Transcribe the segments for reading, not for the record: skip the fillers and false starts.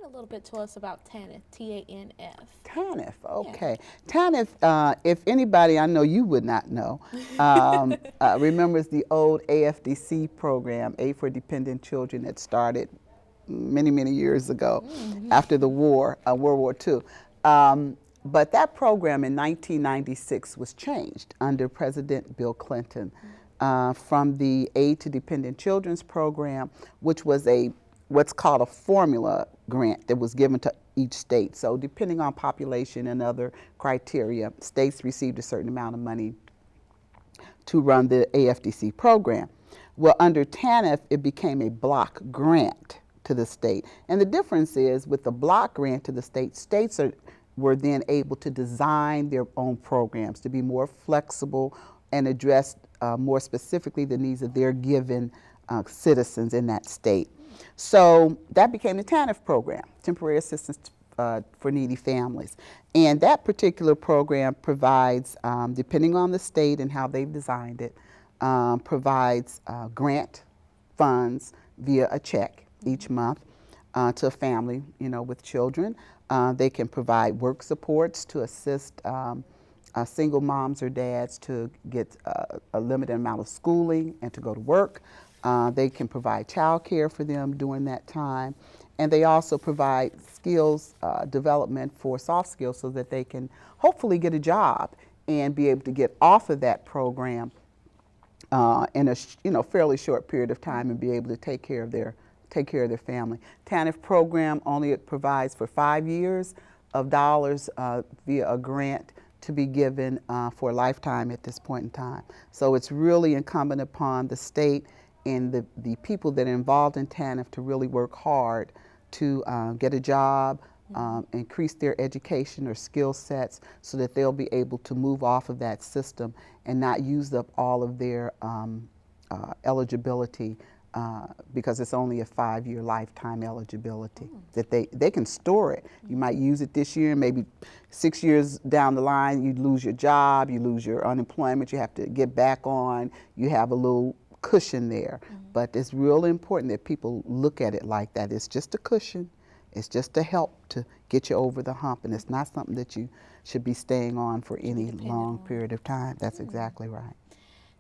little bit to us about TANF, T-A-N-F. TANF, okay. TANF, if anybody I know you would not know, remembers the old AFDC program, Aid for Dependent Children, that started many, many years ago after the war, World War II. But that program in 1996 was changed under President Bill Clinton from the Aid to Dependent Children's program, which was what's called a formula grant that was given to each state. So depending on population and other criteria, states received a certain amount of money to run the AFDC program. Well, under TANF, it became a block grant to the state. And the difference is with the block grant to the state, states were then able to design their own programs to be more flexible and address more specifically the needs of their given citizens in that state. So that became the TANF program, Temporary Assistance for Needy Families. And that particular program provides, depending on the state and how they've designed it, provides grant funds via a check each month to a family, with children. They can provide work supports to assist single moms or dads to get a limited amount of schooling and to go to work. They can provide child care for them during that time. And they also provide skills development for soft skills so that they can hopefully get a job and be able to get off of that program in a fairly short period of time and be able to take care of their family. TANF program only provides for 5 years of dollars via a grant to be given for a lifetime at this point in time. So it's really incumbent upon the state and the people that are involved in TANF to really work hard to get a job, increase their education or skill sets so that they'll be able to move off of that system and not use up all of their eligibility because it's only a 5-year lifetime eligibility. That they can store it. You might use it this year, and maybe 6 years down the line you lose your job, you lose your unemployment, you have to get back on, you have a little cushion there. But it's really important that people look at it like that. It's just a cushion. It's just a help to get you over the hump, and it's not something that you should be staying on for any long period of time. That's exactly right.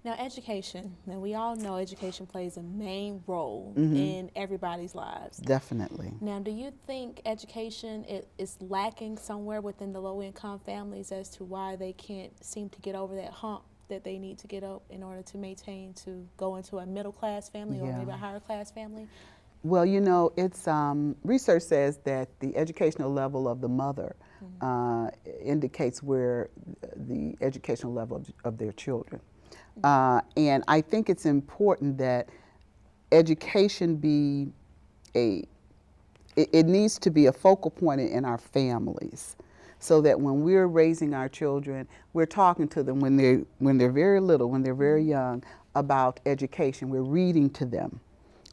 Now, education. Now, we all know education plays a main role in everybody's lives. Definitely. Now, do you think education is lacking somewhere within the low-income families as to why they can't seem to get over that hump that they need to get up in order to go into a middle-class family or maybe a higher-class family? Well, it's research says that the educational level of the mother indicates where the educational level of their children. And I think it's important that education be it needs to be a focal point in our families, so that when we're raising our children, we're talking to them when they're very little, when they're very young, about education. We're reading to them.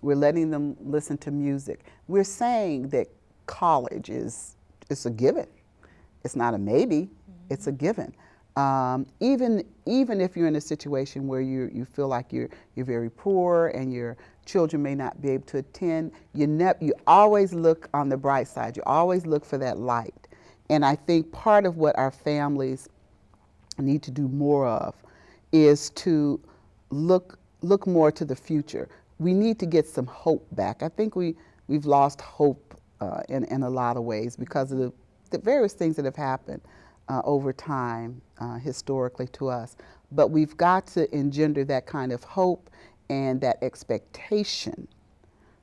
We're letting them listen to music. We're saying that college is a given. It's not a maybe. It's a given. Even if you're in a situation where you feel like you're very poor and your children may not be able to attend, you always look on the bright side. You always look for that light. And I think part of what our families need to do more of is to look more to the future. We need to get some hope back. I think we've lost hope in a lot of ways because of the various things that have happened over time historically to us. But we've got to engender that kind of hope and that expectation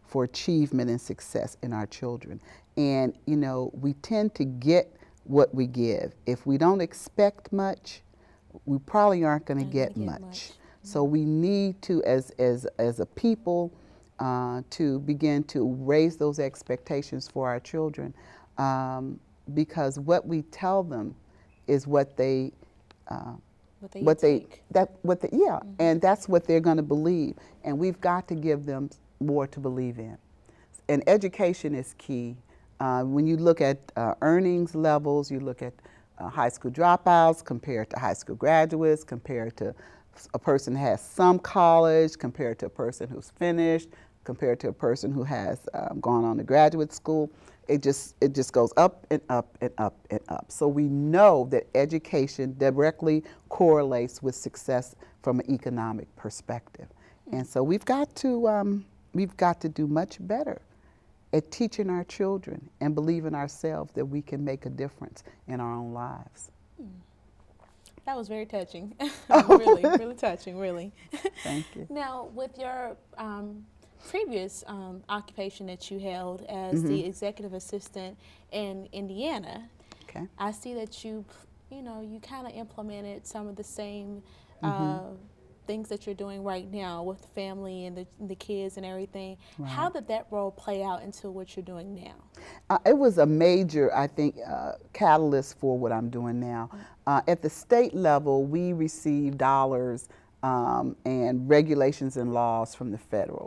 for achievement and success in our children. And, we tend to get what we give. If we don't expect much, we probably aren't going to get much. So we need to, as a people, to begin to raise those expectations for our children, because what we tell them is what they and that's what they're going to believe, and we've got to give them more to believe in. And education is key. When you look at earnings levels, you look at high school dropouts compared to high school graduates, compared to a person who has some college, compared to a person who's finished, compared to a person who has gone on to graduate school. it just goes up and up and up and up. So we know that education directly correlates with success from an economic perspective. And so we've got to do much better at teaching our children and believe in ourselves that we can make a difference in our own lives. That was very touching. Really, really touching, really. Thank you. Now, with your previous occupation that you held as the executive assistant in Indiana, Okay. I see that you kind of implemented some of the same things that you're doing right now with the family and the kids and everything. Right. How did that role play out into what you're doing now? It was a major, I think, catalyst for what I'm doing now. At the state level, we receive dollars and regulations and laws from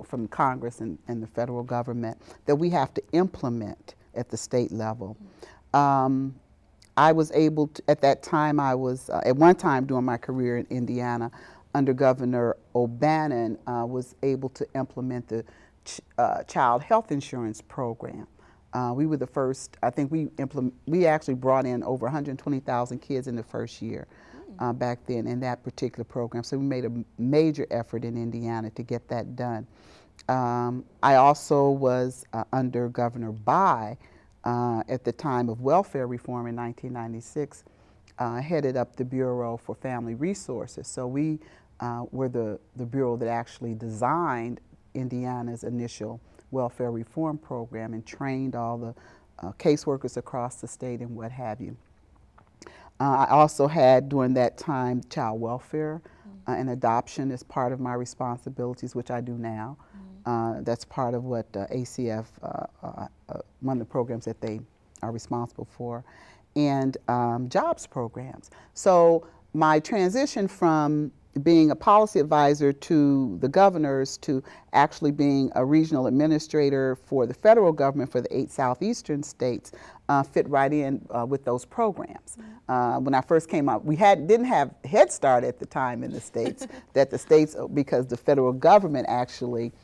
from Congress and the federal government that we have to implement at the state level. I was able to, at that time, I was, at one time during my career in Indiana, under Governor O'Bannon, was able to implement the child health insurance program. We were the first. I think we actually brought in over 120,000 kids in the first year back then in that particular program. So we made a major effort in Indiana to get that done. I also was under Governor Bai at the time of welfare reform in 1996, headed up the Bureau for Family Resources. So we were the bureau that actually designed Indiana's initial welfare reform program and trained all the caseworkers across the state and what have you. I also had, during that time, child welfare and adoption as part of my responsibilities, which I do now. That's part of what ACF, one of the programs that they are responsible for, and jobs programs. So my transition from being a policy advisor to the governors to actually being a regional administrator for the federal government for the 8 southeastern states fit right in with those programs. When I first came out, we didn't have Head Start at the time in the states, because the federal government actually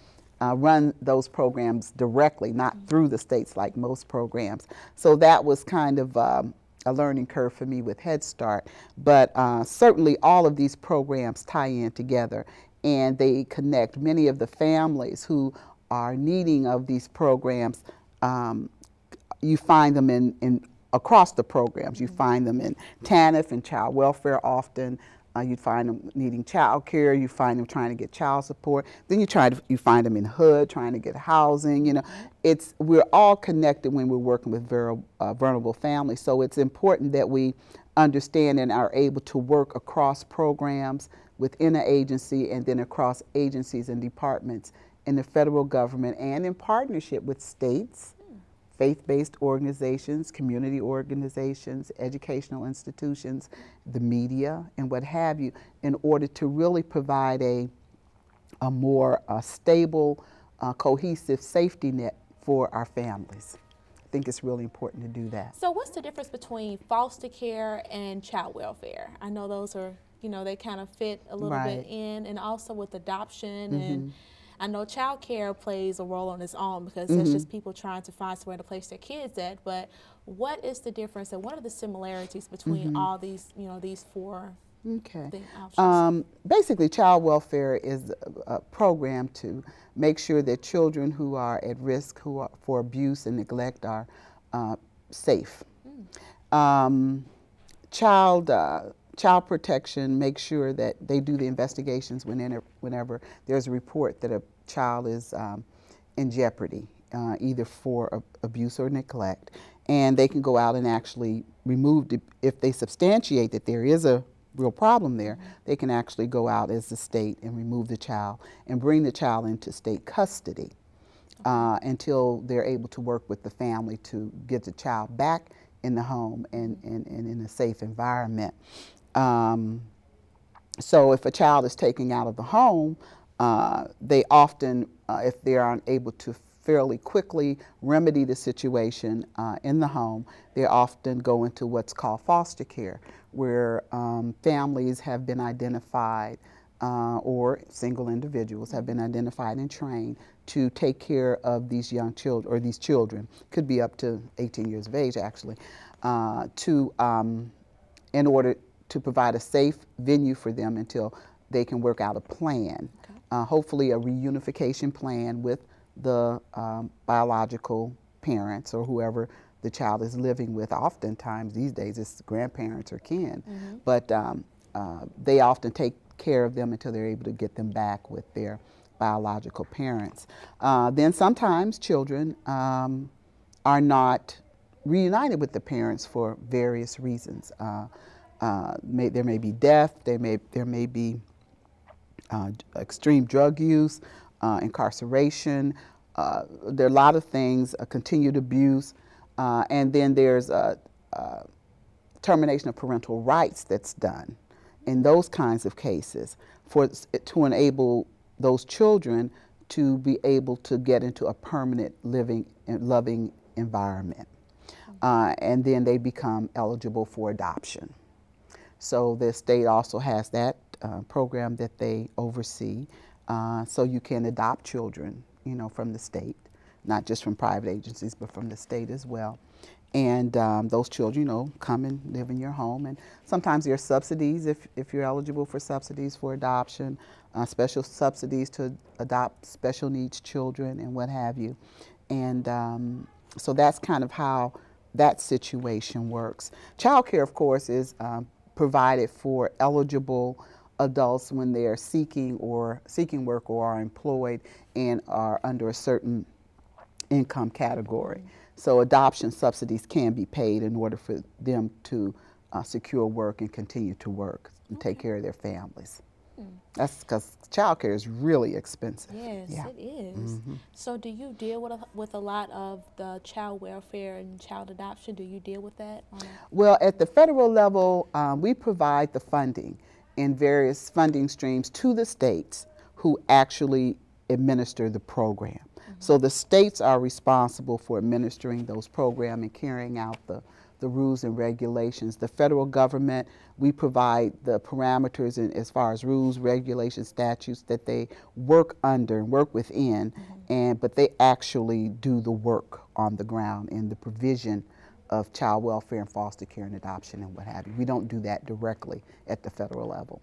run those programs directly, not through the states like most programs. So that was kind of a learning curve for me with Head Start, but certainly all of these programs tie in together and they connect many of the families who are needing of these programs. You find them in across the programs. You find them in TANF and child welfare often. You find them needing child care. You find them trying to get child support. Then you find them in HUD trying to get housing. You know, we're all connected when we're working with vulnerable families. So it's important that we understand and are able to work across programs within an agency and then across agencies and departments in the federal government and in partnership with states, faith-based organizations, community organizations, educational institutions, the media, and what have you, in order to really provide a more stable, cohesive safety net for our families. I think it's really important to do that. So what's the difference between foster care and child welfare? I know those are, they kind of fit a little bit in, and also with adoption and I know child care plays a role on its own because that's just people trying to find somewhere to place their kids at. But what is the difference and what are the similarities between all these, these four options? Basically, child welfare is a program to make sure that children who are at risk for abuse and neglect are safe. Child protection makes sure that they do the investigations whenever there's a report that a child is in jeopardy, either for abuse or neglect. And they can go out and actually remove, if they substantiate that there is a real problem there, they can actually go out as the state and remove the child and bring the child into state custody until they're able to work with the family to get the child back in the home and in a safe environment. So if a child is taken out of the home, they often, if they aren't able to fairly quickly remedy the situation in the home, they often go into what's called foster care, where families have been identified or single individuals have been identified and trained to take care of these young children, or these children, could be up to 18 years of age actually, in order to provide a safe venue for them until they can work out a plan, Okay. hopefully a reunification plan with the biological parents or whoever the child is living with. Oftentimes these days it's grandparents or kin, but they often take care of them until they're able to get them back with their biological parents. Then sometimes children are not reunited with the parents for various reasons. There may be death, there may be extreme drug use, incarceration. There are a lot of things, continued abuse, and then there's termination of parental rights that's done in those kinds of cases to enable those children to be able to get into a permanent living and loving environment. And then they become eligible for adoption. So the state also has that program that they oversee. So you can adopt children, from the state, not just from private agencies, but from the state as well. And those children, come and live in your home. And sometimes there are subsidies if you're eligible for subsidies for adoption, special subsidies to adopt special needs children and what have you. And so that's kind of how that situation works. Child care, of course, is provided for eligible adults when they are seeking work or are employed and are under a certain income category. So adoption subsidies can be paid in order for them to secure work and continue to work and take care of their families. That's because child care is really expensive. Yes, Yeah. it is. So do you deal with a lot of the child welfare and child adoption? Do you deal with that? Well, at the federal level, we provide the funding in various funding streams to the states who actually administer the program. So the states are responsible for administering those programs and carrying out the rules and regulations. The federal government, we provide the parameters as far as rules, regulations, statutes that they work under and work within, but they actually do the work on the ground in the provision of child welfare and foster care and adoption and what have you. We don't do that directly at the federal level.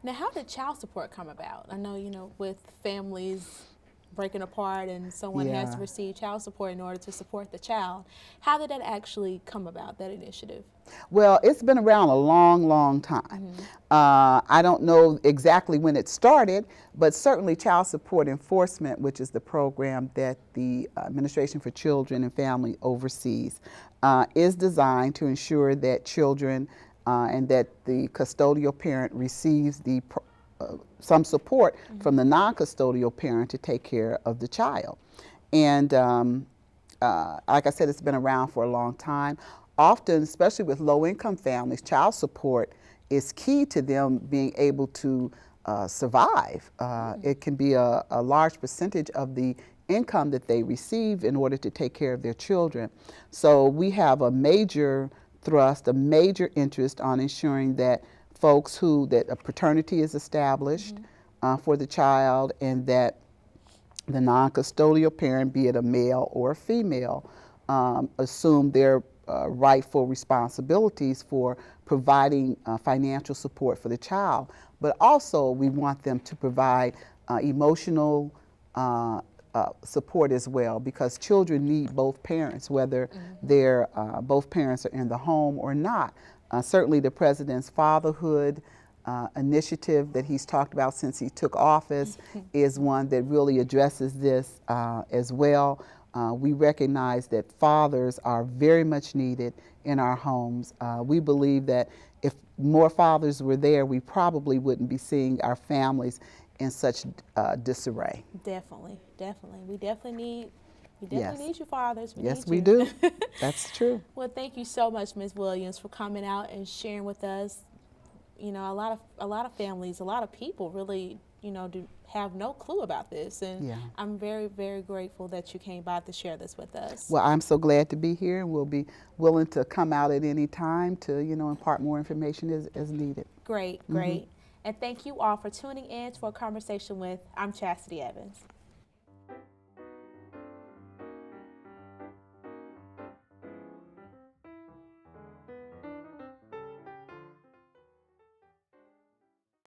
Now, how did child support come about? I know, with families breaking apart and someone has to Yeah. receive child support in order to support the child. How did that actually come about, that initiative? Well, it's been around a long, long time. I don't know exactly when it started, but certainly child support enforcement, which is the program that the Administration for Children and Family oversees, is designed to ensure that children and that the custodial parent receives some support from the non-custodial parent to take care of the child. And like I said, it's been around for a long time. Often, especially with low-income families, child support is key to them being able to survive. It can be a large percentage of the income that they receive in order to take care of their children. So we have a major thrust, a major interest on ensuring that that a paternity is established for the child, and that the non-custodial parent, be it a male or a female, assume their rightful responsibilities for providing financial support for the child. But also we want them to provide emotional support as well, because children need both parents, whether both parents are in the home or not. Certainly the President's fatherhood initiative that he's talked about since he took office is one that really addresses this as well. We recognize that fathers are very much needed in our homes. We believe that if more fathers were there, we probably wouldn't be seeing our families in such disarray. Definitely. We definitely need Yes. need you fathers. Yes, need we you. do. That's true. Well, thank you so much, Ms. Williams, for coming out and sharing with us. A lot of families, a lot of people really, do have no clue about this, and Yeah. I'm very, very grateful that you came by to share this with us. Well, I'm so glad to be here, and we'll be willing to come out at any time to, impart more information as needed. Great. And thank you all for tuning in to a conversation with I'm Chasity Evans.